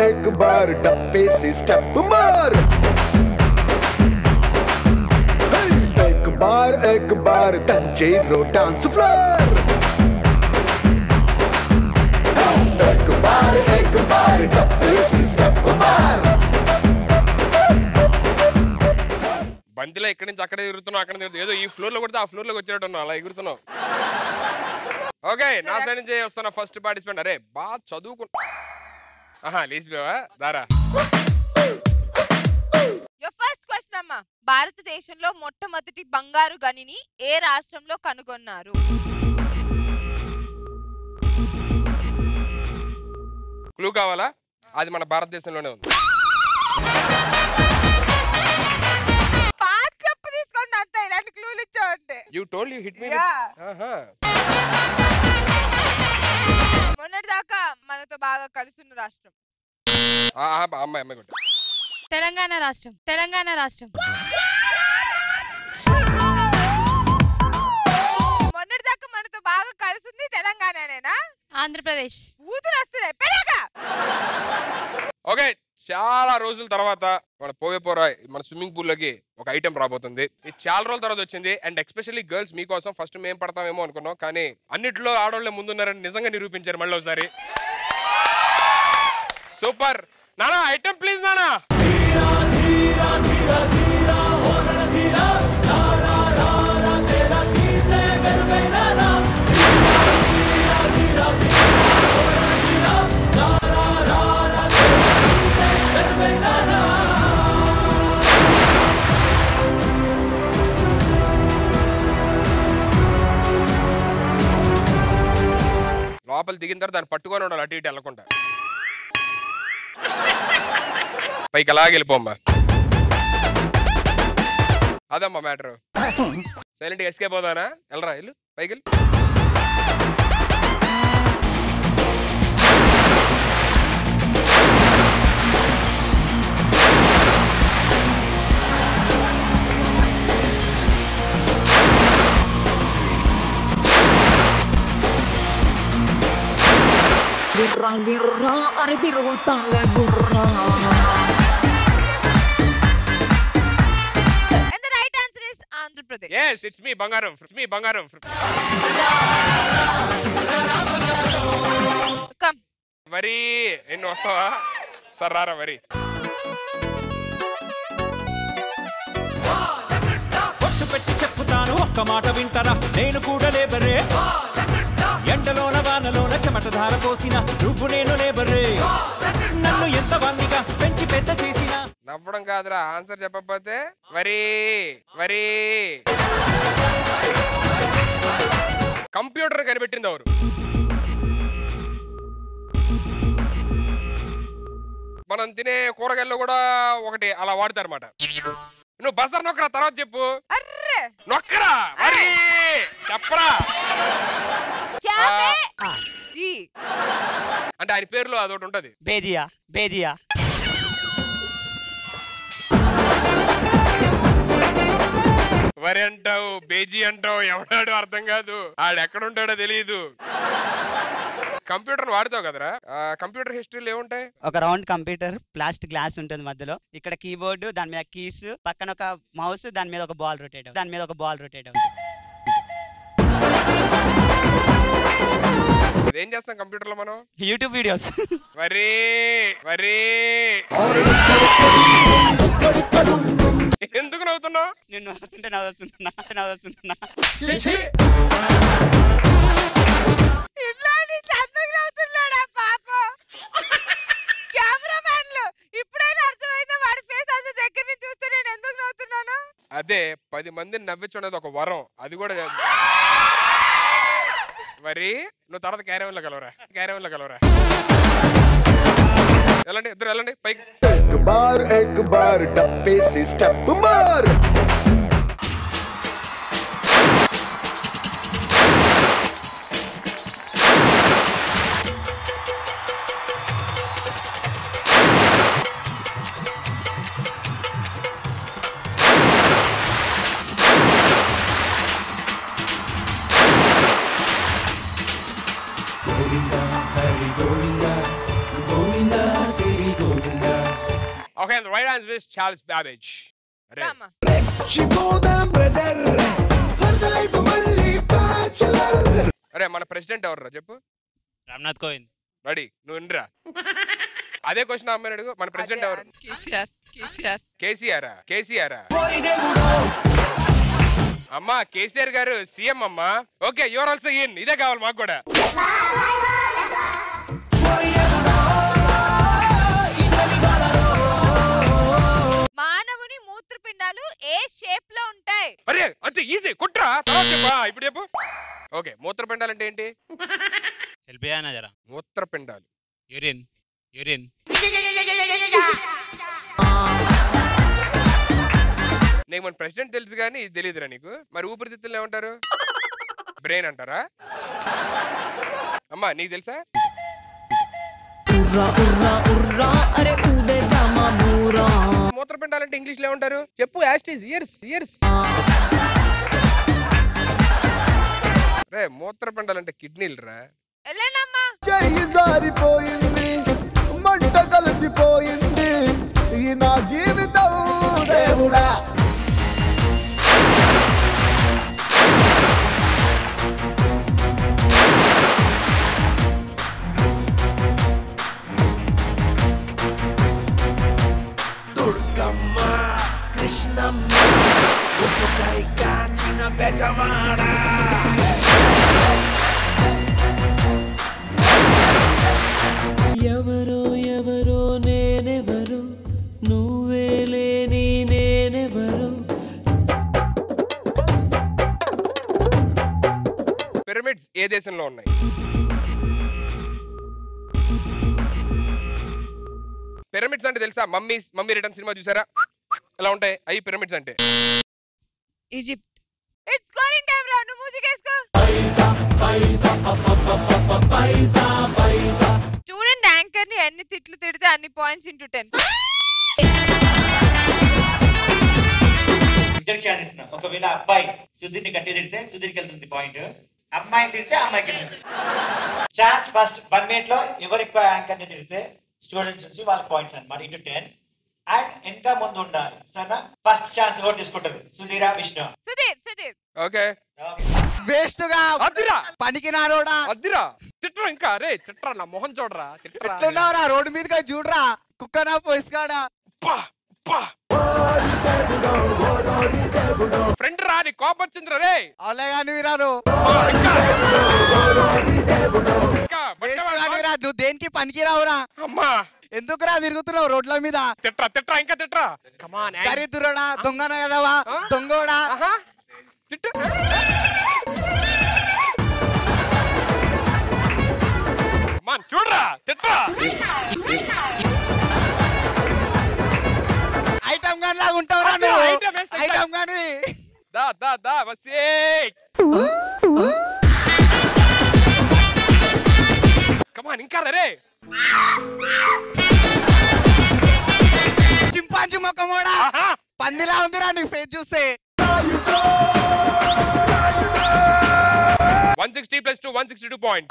एक बार डब्बे से स्टेप मार। एक बार तंजीरो डांस फ्लोर। एक बार डब्बे से स्टेप मार। బంతిలో ఇక్కడి నుంచి అక్కడే ఎగురుతున్నావు, అక్కడ ఏదో ఈ ఫ్లోర్ లో కొడితే ఆ ఫ్లోర్ లోకి వచ్చేటట్టున్నావు, అలా ఎగురుతున్నావు. ఓకే, నా సైడ్ నుంచి వస్తున్న ఫస్ట్ పార్టిసిపెంట్. అరే బాగా చదువుకున్నా లేచిపోయావా దారా. ఫస్ట్ క్వశ్చన్ అమ్మా, భారతదేశంలో మొట్టమొదటి బంగారు గనిని ఏ రాష్ట్రంలో కనుగొన్నారు? క్లూ కావాలా? అది మన భారతదేశంలోనే ఉంది. చెప్పు తీసుకొని అంతా ఇలాంటి క్లూలు ఇచ్చావంటే. యు టోల్డ్ యు హిట్ మీ. మొన్నటిదాకా మనతో బాగా కలిసిన రాష్ట్రం. అమ్మాయి కొట్టు. తెలంగాణ రాష్ట్రం. తెలంగాణ రాష్ట్రం. మొన్నటిదాకా మనతో బాగా కలిసింది తెలంగాణనేనా? ఆంధ్రప్రదేశ్. ఊతులు వస్తున్నాయి పెరగా. ఓకే, చాలా రోజుల తర్వాత మన పోవేపోరా మన స్విమ్మింగ్ పూల్ లోకి ఒక ఐటెం రాబోతుంది. ఇది చాలా రోజుల తర్వాత వచ్చింది. అండ్ ఎస్పెషల్లీ గర్ల్స్ మీకోసం. ఫస్ట్ మేము పడతామేమో అనుకున్నాం, కానీ అన్నిట్లో ఆడవాళ్ళే ముందున్నారని నిజంగా నిరూపించారు మళ్ళీ ఒకసారి. సూపర్ నానా, ఐటెం ప్లీజ్ నానా. లోపల దిగిన తర్వాత దాన్ని పట్టుకొని ఉండాలి, అటు ఇటు వెళ్ళకుండా. పైకి అలాగే వెళ్ళిపోమ్మా. అదమ్మా మ్యాటర్. సైలెంట్గా ఎస్కేప్ అవుతానా? వెళ్ళరా, వెళ్ళు పైకి వెళ్ళి. Are tirutanle burra. And the right answer is Andhra Pradesh. Yes, it's me, Bangaram. It's me, Bangaram. Come. Very, ennu vastava? Sarrara very. Pottu petti chepputanu okka maata vintara nenu kuda lebare. ఎండలోన వానలోన చెమట ధార పోసిన నువ్వు నేను లేబరే. నన్ను ఎంత వందిగా పెంచి పెద్ద చేసిన. నవ్వడం కాదురా, ఆన్సర్ చెప్పకపోతే వరి వరి. కంప్యూటర్ కనిపెట్టింది ఎవరు? మనం తినే కూరగాయల్లో కూడా ఒకటి అలా వాడతారన్నమాట. నువ్వు బజార్ నొక్కరా, తర్వాత చెప్పు. నొక్కరా మరి చెప్పరా. అంటే ఆయన పేరులో అదొకటి ఉంటది, బేదియా. బేదియా వరి అంటావు, బేజీ అంటావు, ఎవడాడు అర్థం కాదు. ఆడెక్కడ ఉంటాడో తెలియదు. కంప్యూటర్ వాడతావు కదరా, కంప్యూటర్ హిస్టరీలో ఏముంటాయి? ఒక రౌండ్ కంప్యూటర్, ప్లాస్టిక్ గ్లాస్ ఉంటుంది మధ్యలో. ఇక్కడ కీబోర్డు, దాని మీద కీస్, పక్కన ఒక మౌస్, దాని మీద ఒక బాల్ రొటేట్ అవుతుంది. దాని మీద ఒక బాల్ రొటేట్ అవుతుంది. ఏం చేస్తాం కంప్యూటర్ లో మనం? YouTube videos. వరి వరి. ఎందుకు నవ్వుతున్నావు? నేను నవ్వుతుంటే నవ్వుతున్నా. అదే 10 మందిని నవ్వించుకునేది ఒక వరం, అది కూడా. మరి నువ్వు తర్వాత క్యారవెన్లో కలవరా. వెళ్ళండి, ఇద్దరు వెళ్ళండి పైకి. एक बार डब्बे से स्टेप मार। Govinda, Hari Govinda, Govinda, Okay, the right answer is Charles Babbage. అరే అమ్మా అరే మన ప్రెసిడెంట్ ఎవర్రా చెప్పు? రామ్నాథ్ కోవింద్. రెడీ, నువ్వు వినరా. అదే క్వశ్చన్ అమ్మాయి అడుగు. మన ప్రెసిడెంట్ ఎవరు? కేసీఆర్. అమ్మా కేసీఆర్ గారు సీఎం అమ్మా. Okay, your also in. ఇదే కావాలి మాకు కూడా. మానవుని మూత్రపిండాలు ఏ షేప్ లో ఉంటాయి? అరే అంతే ఈజీ, కుట్రా. తర్వాత చెప్పా, ఇప్పుడు చెప్పు. ఓకే, మూత్రపిండాలు అంటే ఏంటి? హెల్ప్ చేయనా జరా. మూత్రపిండాలు యూరిన్. నీకు మన ప్రెసిడెంట్ తెలుసు కానీ ఇది తెలియదురా నీకు. మరి ఊపిరితిత్తులు ఏమంటారు? బ్రెయిన్ అంటారా? అమ్మా నీకు తెలుసా? మూత్రపిండాలంటే ఇంగ్లీష్ లో ఏమంటారు చెప్పు? యాస్టీస్ ఇయర్స్. రే మూత్రపిండాలంటే కిడ్నీలు రా. చెయ్యి జారిపోయింది, మంట కలిసిపోయింది, ఈ నా జీవితం దేవుడా. దుర్గమ్మ కృష్ణమ్మ ఉప్పుకై కాచిన బెజవాడ. ఎవరో నేనెవరు, నువ్వే లేని నేనెవరు. పిరమిడ్స్ ఏ దేశంలో ఉన్నాయి? పిరమిడ్స్ అంటే తెలుసా? మమ్మీ రిటర్న్ సినిమా చూసారా? ఎలా ఉంటాయి అవి పిరమిడ్స్ అంటే? ఈజిప్ట్. ఇట్స్ గోయింగ్ టైం రా, నువ్వు మ్యూజిక్ వేసుకో. స్టూడెంట్ యాంకర్ ని ఎన్ని తిట్లు తిడితే అన్ని పాయింట్స్ ఇంటూ 10. ఇద్దరు ఛాన్స్ ఇస్తున్నాం. ఒకవేళ అబ్బాయి సుధీర్ని గట్టి తిడితే సుధీర్కి వెళ్తుంది పాయింట్, అమ్మాయిని తిడితే అమ్మాయికి వెళ్తుంది ఛాన్స్. ఫస్ట్ 1 minute లో ఎవరు ఎక్కువ యాంకర్ ని తిడితే స్టూడెంట్స్ నుంచి వాళ్ళ పాయింట్స్ అన్నమాట ఇంటూ 10. అండ్ ఇంకా ముందు ఉండాలి సరేనా? ఫస్ట్ ఛాన్స్ ఎవరు తీసుకుంటారు? సుధీరా, విష్ణు? సుధీర్. ఓకే. వేస్ట్ గా అద్దిరా పనికి నారోడా. అద్దిరా తిట్రా. ఇంకా రే తిట్రా, నా మొహం చూడరా. తిట్రా. ఎట్లున్నావురా? రోడ్డు మీదగా చూడరా, కుక్కనా పోయిస్కాడా. ఫ్రెండ్ రా, నీ కోపం వచ్చిందిరా రే. అలాగాని విరాను నువ్వు దేనికి పనికి రావురా. అమ్మా ఎందుకురా తిరుగుతున్నావు రోడ్ల మీద? తిట్రా ఇంకా తిట్రా. కమాన్ దరిద్రుడా, దొంగన కదవా, దొంగోడా. తిట్టు. చూడరా తిట్రా. ఐటమ్ గాన్ లాగా ఉంటావురా నువ్వు. ఐటమ్ గాని దా వసే. కమాన్ ఇంకా రే. చింపాంజీ మొక్కమోడా, పందిలా ఉందిరా నీ ఫేస్ చూస్తే. 160 + 2 162 points.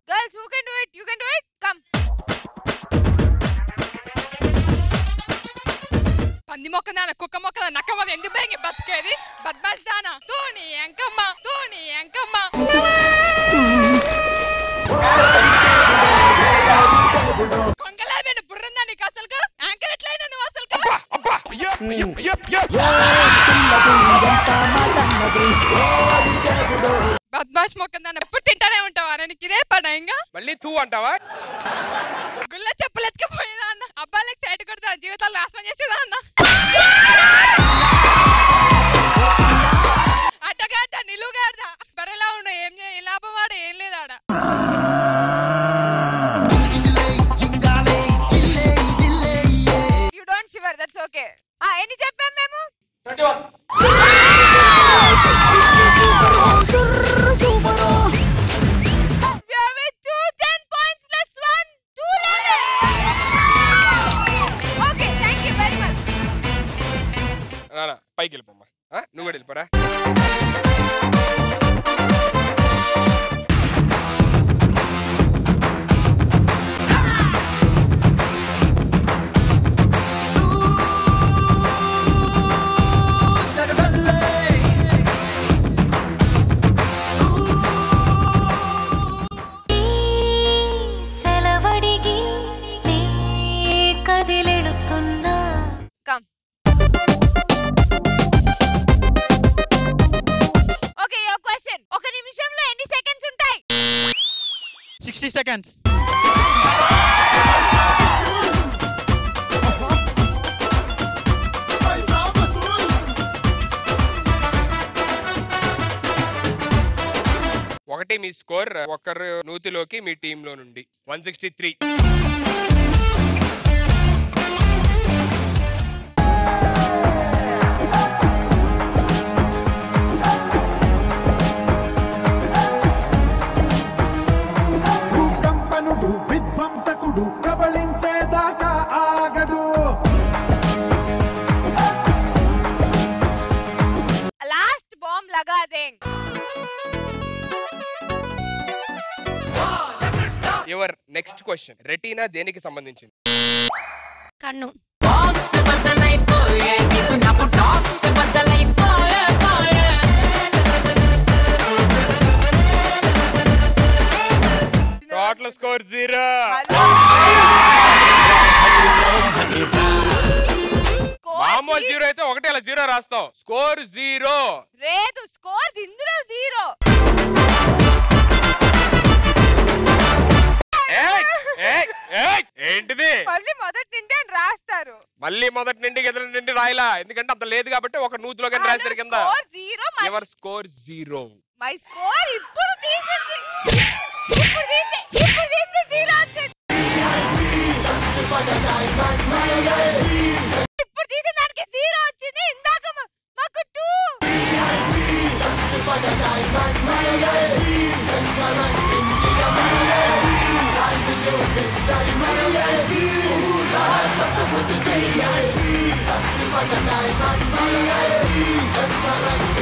Girls, who can do it? You can do it. Come. పంది మొక్కదాన, కుక్క మొక్కదా, నక్క మొక్క ఎందుకు బేగి బతికేది? బద్మాష్ దానా. తూని ఎంకమ్మ. కొంగలాబేను బుర్రందా నీకు అసలుకు? యాంకర్ ఎట్లయినా నువ్వు అసలుకు? బద్మాష్ మొక్కదాన ఎప్పుడు తింటానే ఉంటావా? నీకు ఇదే పడా ఇంకా? మళ్ళీ తూ అంటావా? గుళ్ళ చెప్పులు ఎత్తుకుపోయేదా అన్న? అబ్బాయిలకు సైడ్ కొడతా, జీవితాలు నాశనం చేసేదా అన్న? అట్టగాడ నిలువుగాడ బర్రెలా ఉన్న ఏం లాభం వాడు ఏం లేదాడ. You don't shiver, that's okay. ఎన్ని చెప్పాం మేము? 21. We are with 10 points plus 1, 211. Okay, thank you very much. పైకి వెళ్ళిపోమ్మా. నువ్వు కూడా వెళ్ళిపోరా. 60 seconds. ఒకటి మీ స్కోర్, ఒకరు నూతిలోకి మీ టీమ్ లో నుండి 163. భూకంపనుడు విధ్వంసకుడు ప్రబలించేదాకా ఆగడు. లాస్ట్ బాంబ్ లగా దేంగ్. యువర్ నెక్స్ట్ క్వశ్చన్, రెటీనా దేనికి సంబంధించింది? కన్ను. Total score 0. మామూలు 0 అయితే ఒకటి అలా 0 రాస్తాం. స్కోర్ 0. లేదు, స్కోర్ ఇందులో 0. ఏంటిది? మళ్ళీ మొదటి నుండి అని రాస్తారు. మళ్ళీ మొదటి నుండి ఎదురు నుండి రాయలా, ఎందుకంటే అంత లేదు కాబట్టి ఒక నూతిలో కానీ రాస్తారు కింద. Your score 0. మై స్కోర్ ఇప్పుడు తీసింది. ఇప్పుడు తీస్తే 0 వచ్చింది. ఇప్పుడు తీసిన దానికి 0 వచ్చింది. ఇందాక మాకు 2. That's